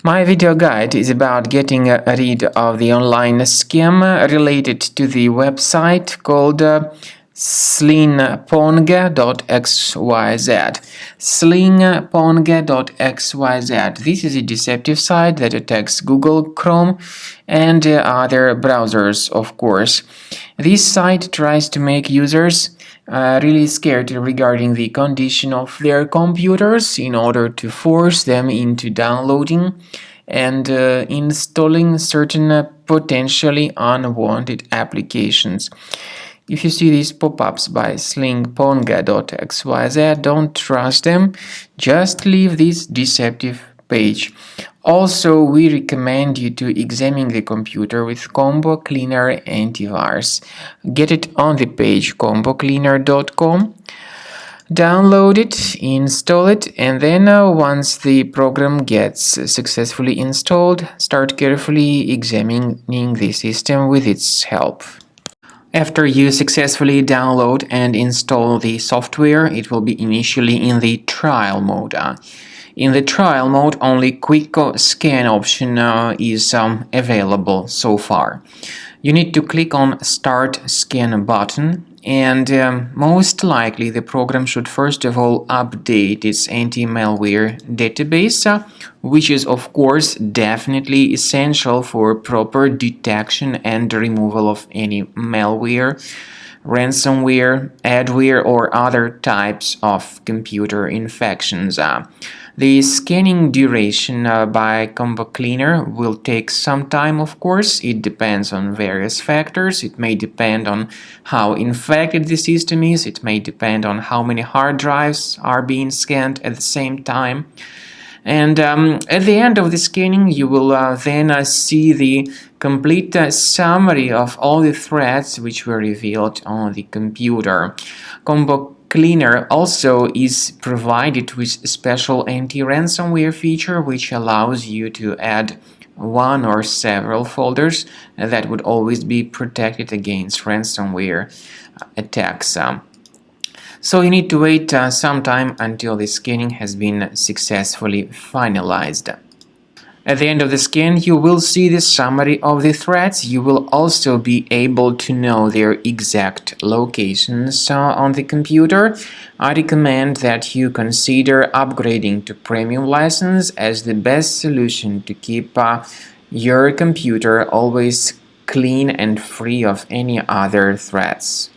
My video guide is about getting rid of the online scam related to the website called Slinponga.xyz. Slinponga.xyz. This is a deceptive site that attacks Google Chrome and other browsers, of course. This site tries to make users really scared regarding the condition of their computers in order to force them into downloading and installing certain potentially unwanted applications. If you see these pop-ups by Slinponga.xyz, don't trust them, just leave this deceptive page. Also, we recommend you to examine the computer with Combo Cleaner Antivirus. Get it on the page combocleaner.com. Download it, install it, and then once the program gets successfully installed, start carefully examining the system with its help. After you successfully download and install the software, it will be initially in the trial mode. In the trial mode, only quick scan option is available so far. You need to click on Start Scan button, and most likely the program should first of all update its anti-malware database, which is of course definitely essential for proper detection and removal of any malware, ransomware, adware, or other types of computer infections. The scanning duration by Combo Cleaner will take some time, of course. It depends on various factors. It may depend on how infected the system is. It may depend on how many hard drives are being scanned at the same time. And at the end of the scanning, you will then see the complete summary of all the threats which were revealed on the computer. Combo Cleaner also is provided with a special anti-ransomware feature which allows you to add one or several folders that would always be protected against ransomware attacks. So you need to wait some time until the scanning has been successfully finalized. At the end of the scan, you will see the summary of the threats. You will also be able to know their exact locations on the computer. I recommend that you consider upgrading to premium license as the best solution to keep your computer always clean and free of any other threats.